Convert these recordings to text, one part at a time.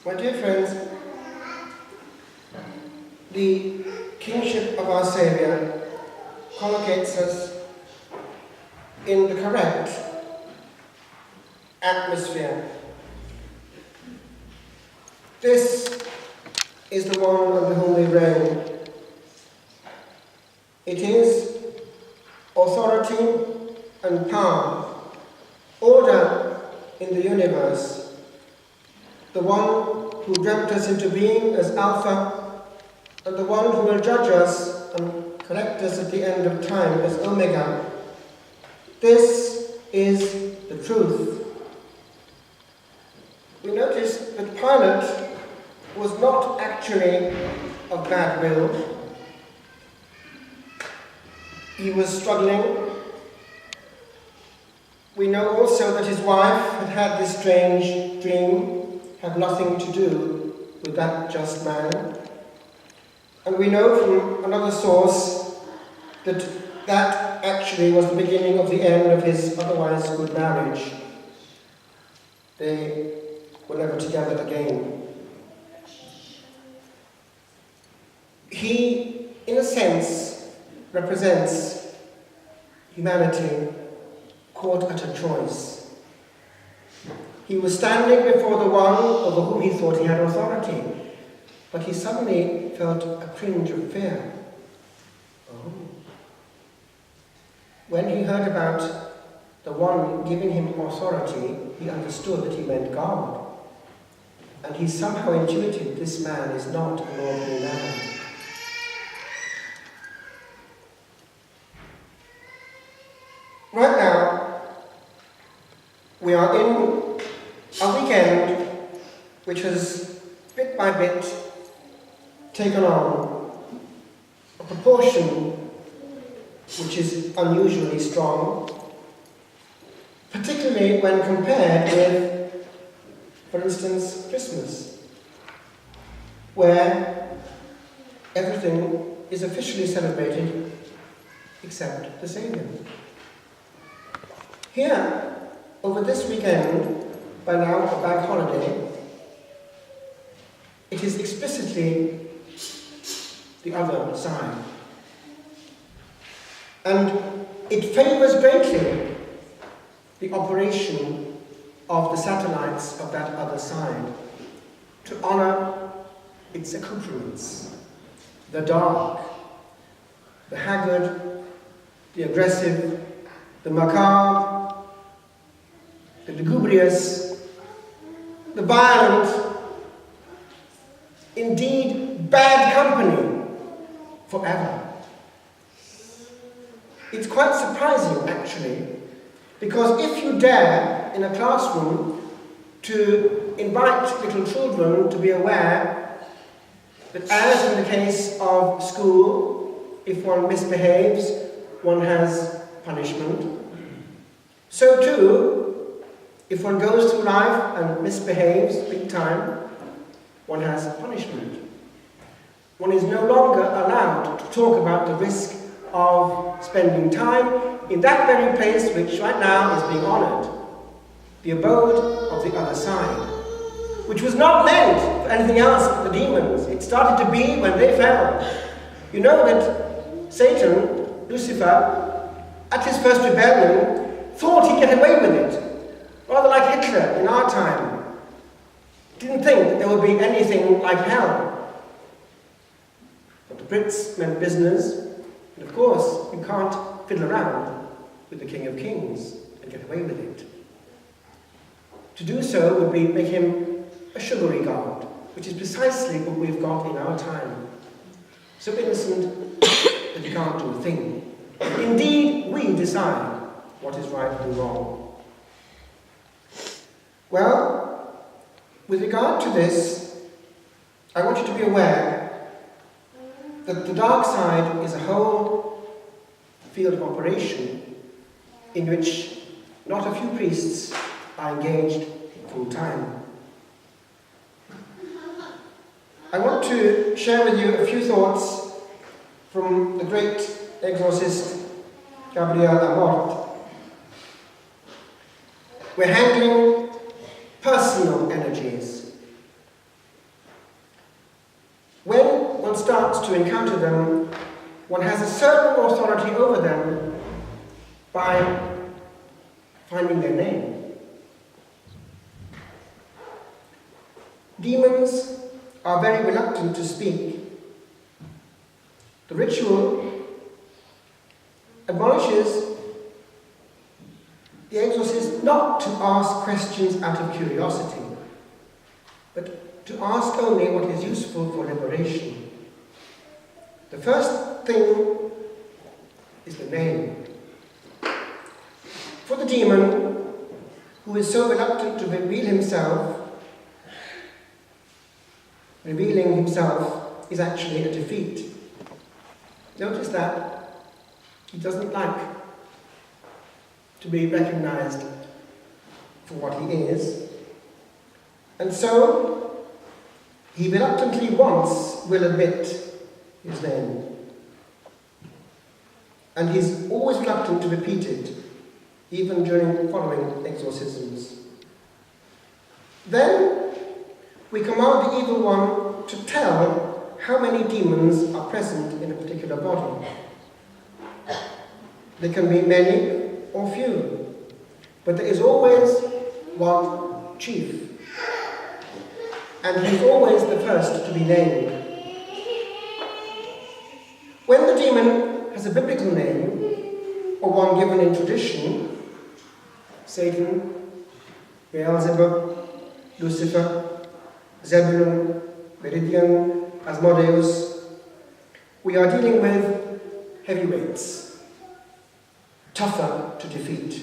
My dear friends, the kingship of our Saviour collocates us in the correct atmosphere. This is the one under whom we reign. It is authority and power, order in the universe. The one who dreamt us into being as Alpha, and the one who will judge us and correct us at the end of time as Omega. This is the truth. We notice that Pilate was not actually of bad will. He was struggling. We know also that his wife had had this strange dream, had nothing to do with that just man. And we know from another source that that actually was the beginning of the end of his otherwise good marriage. They were never together again. He, in a sense, represents humanity caught at a choice. He was standing before the one over whom he thought he had authority, but he suddenly felt a cringe of fear. Oh. When he heard about the one giving him authority, he understood that he meant God. And he somehow intuited this man is not an ordinary man. Right now, we are in a weekend which has, bit by bit, taken on a proportion which is unusually strong, particularly when compared with, for instance, Christmas, where everything is officially celebrated except the Saviour. Here, over this weekend, by now a bank holiday, it is explicitly the other side. And it favours greatly the operation of the satellites of that other side to honour its accoutrements, the dark, the haggard, the aggressive, the macabre, the lugubrious, the violent, indeed bad company forever. It's quite surprising, actually, because if you dare in a classroom to invite little children to be aware that, as in the case of school, if one misbehaves, one has punishment, so too, if one goes through life and misbehaves big time, one has punishment. One is no longer allowed to talk about the risk of spending time in that very place which right now is being honoured, the abode of the other side, which was not meant for anything else but the demons. It started to be when they fell. You know that Satan, Lucifer, at his first rebellion, thought he'd get away with it. Rather like Hitler in our time. Didn't think that there would be anything like hell. But the Brits meant business, and of course you can't fiddle around with the King of Kings and get away with it. To do so would be make him a sugary god, which is precisely what we've got in our time. So innocent that you can't do a thing. Indeed, we decide what is right and wrong. Well, with regard to this, I want you to be aware that the dark side is a whole field of operation in which not a few priests are engaged full time. I want to share with you a few thoughts from the great exorcist Gabriel Amort. We're handling personal energies, starts to encounter them, one has a certain authority over them by finding their name. Demons are very reluctant to speak. The ritual admonishes the exorcist not to ask questions out of curiosity, but to ask only what is useful for liberation. The first thing is the name. For the demon, who is so reluctant to reveal himself, revealing himself is actually a defeat. Notice that he doesn't like to be recognized for what he is, and so he reluctantly will admit his name, and he's always reluctant to repeat it, even during following exorcisms. Then we command the evil one to tell how many demons are present in a particular body. There can be many or few, but there is always one chief, and he's always the first to be named. When the demon has a biblical name, or one given in tradition, Satan, Beelzebub, Lucifer, Zebulun, Meridian, Asmodeus, we are dealing with heavyweights, tougher to defeat.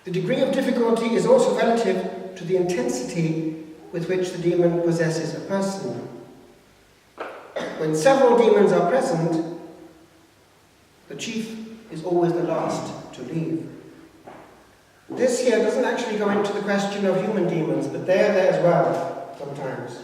The degree of difficulty is also relative to the intensity with which the demon possesses a person. When several demons are present, the chief is always the last to leave. This here doesn't actually go into the question of human demons, but they're there as well, sometimes.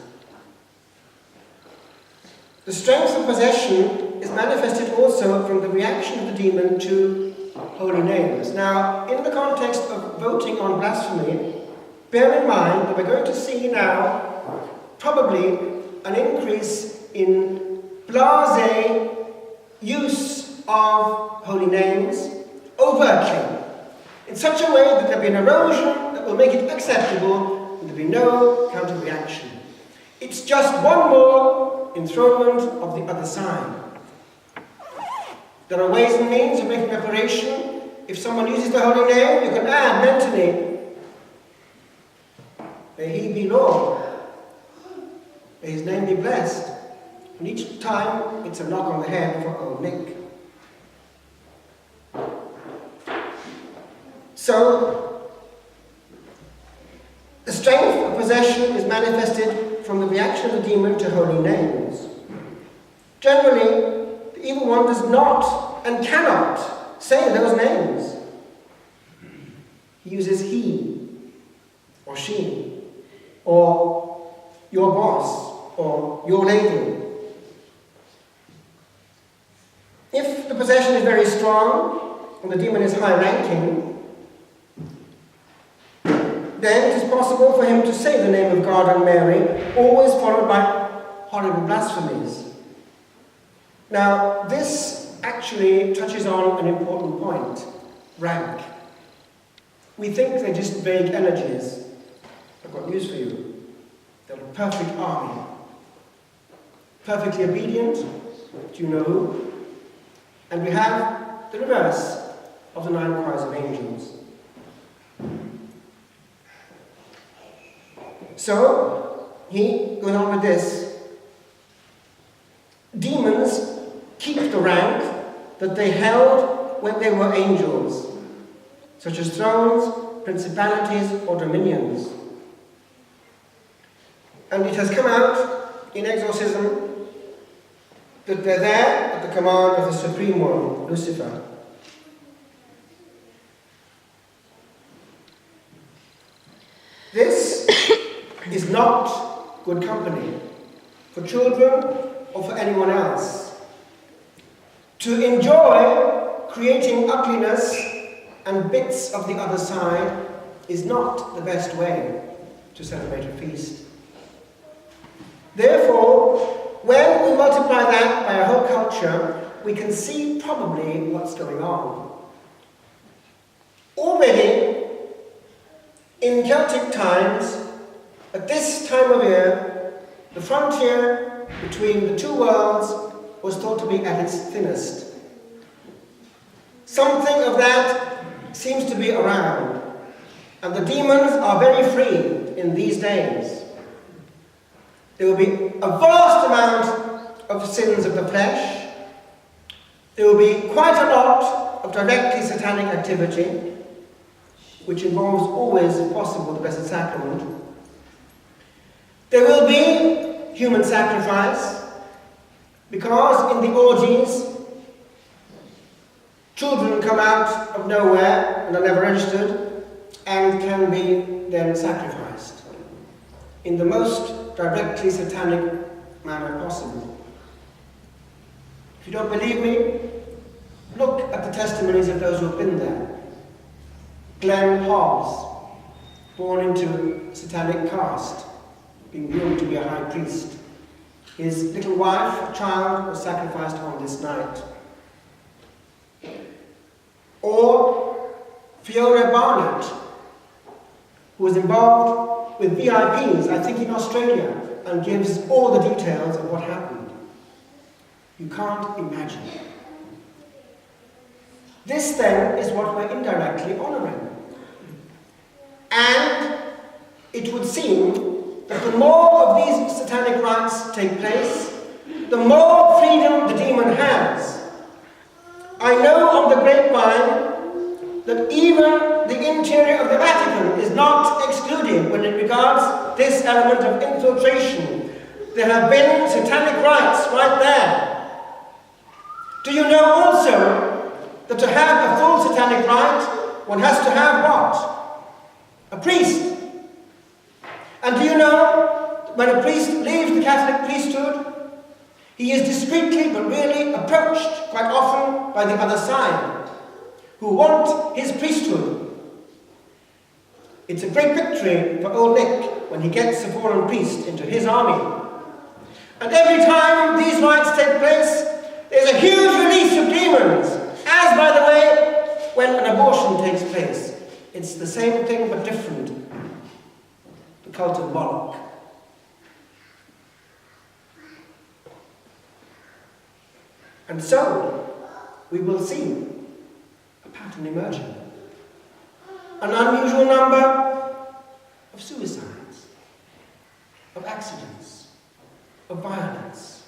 The strength of possession is manifested also from the reaction of the demon to holy names. Now, in the context of voting on blasphemy, bear in mind that we're going to see now probably an increase in blasé use of holy names overtly, in such a way that there'll be an erosion that will make it acceptable and there'll be no counter-reaction. It's just one more enthronement of the other side. There are ways and means of making reparation. If someone uses the holy name, you can add mentally, may he be Lord, may his name be blessed. And each time it's a knock on the head for old Nick. So, the strength of possession is manifested from the reaction of the demon to holy names. Generally, the evil one does not and cannot say those names. He uses he, or she, or your boss, or your lady. If the possession is very strong, and the demon is high-ranking, then it is possible for him to say the name of God and Mary, always followed by horrible blasphemies. Now, this actually touches on an important point: rank. We think they're just vague energies. I've got news for you. They're a perfect army. Perfectly obedient, do you know who? And we have the reverse of the 9 choirs of angels. So, he goes on with this. Demons keep the rank that they held when they were angels, such as thrones, principalities, or dominions. And it has come out in exorcism that they're there at the command of the Supreme One, Lucifer. This is not good company for children or for anyone else. To enjoy creating ugliness and bits of the other side is not the best way to celebrate a feast. Therefore, when we multiply that by a whole culture, we can see probably what's going on. Already, in Celtic times, at this time of year, the frontier between the two worlds was thought to be at its thinnest. Something of that seems to be around, and the demons are very free in these days. There will be a vast amount of sins of the flesh. There will be quite a lot of directly satanic activity, which involves always, if possible, the Blessed Sacrament. There will be human sacrifice, because in the orgies, children come out of nowhere and are never registered and can be then sacrificed in the most directly satanic manner possible. If you don't believe me, look at the testimonies of those who have been there. Glenn Hobbs, born into satanic caste, being groomed to be a high priest. His little wife, child, was sacrificed on this night. Or Fiona Barnett, who was involved with VIPs, I think in Australia, and gives all the details of what happened. You can't imagine. This then is what we're indirectly honouring. And it would seem that the more of these satanic rites take place, the more freedom the demon has. I know on the grapevine that even the interior of the Vatican is not excluded when it regards this element of infiltration. There have been satanic rites right there. Do you know also that to have a full satanic rite, one has to have what? A priest. And do you know that when a priest leaves the Catholic priesthood, he is discreetly but really approached quite often by the other side, who want his priesthood. It's a great victory for old Nick when he gets a foreign priest into his army. And every time these rites take place, there's a huge release of demons, as, by the way, when an abortion takes place. It's the same thing but different. The cult of Moloch. And so, we will see a pattern emerging. An unusual number of suicides, of accidents, of violence,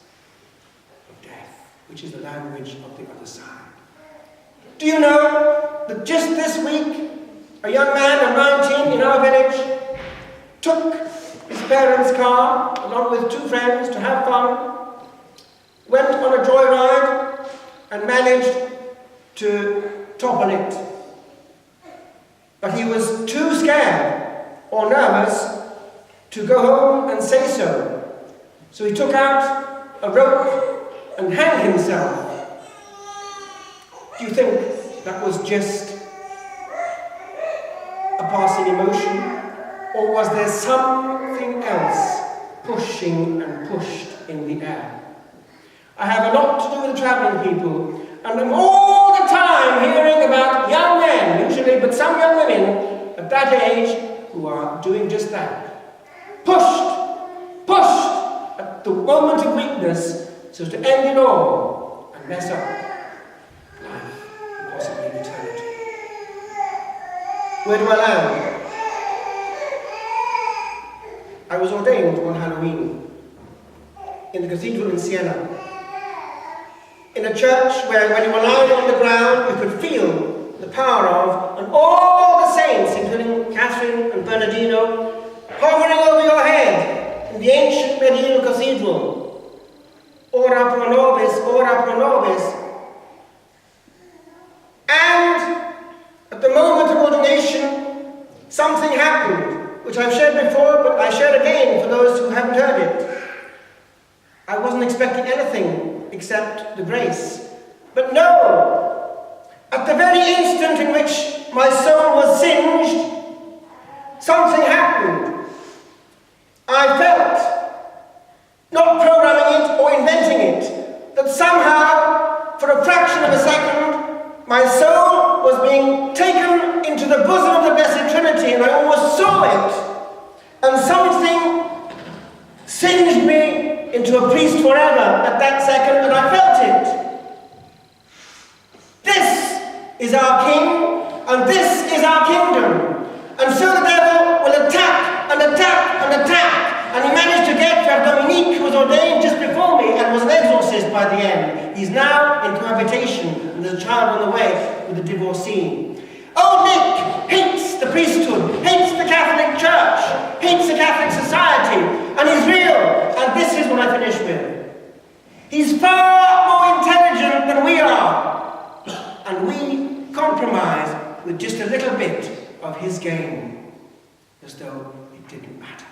of death, which is the language of the other side. Do you know that just this week, a young man of 19 in our village took his parents' car along with two friends to have fun, went on a joyride and managed to topple it. But he was too scared or nervous to go home and say so. So he took out a rope and hanged himself. Do you think that was just a passing emotion? Or was there something else pushing and pushed in the air? I have a lot to do with travelling people, and I'm all the time hearing about young men, usually, but some young women at that age who are doing just that. Pushed at the moment of weakness, so as to end it all and mess up life and possibly eternity. Where do I land? I was ordained on Halloween in the cathedral in Siena, in a church where when you were lying on the ground you could feel the power of, and all the saints, including Catherine and Bernardino, hovering over your head in the ancient medieval cathedral. Ora pro nobis, ora pro nobis. And at the moment of ordination, something happened, which I've shared before, but I share again for those who haven't heard it. I wasn't expecting anything except the grace. But no! At the very instant in which my soul was singed, something happened. I felt possibility, and I almost saw it, and something singed me into a priest forever at that second, and I felt it. This is our King, and this is our kingdom. And so the devil will attack and attack and attack, and he managed to get Frère Dominique, who was ordained just before me and was an exorcist by the end. He's now in cohabitation, and there's a child on the way with a divorcee. Old Nick hates the priesthood, hates the Catholic Church, hates the Catholic society, and he's real. And this is what I finish with. He's far more intelligent than we are, and we compromise with just a little bit of his game, as though it didn't matter.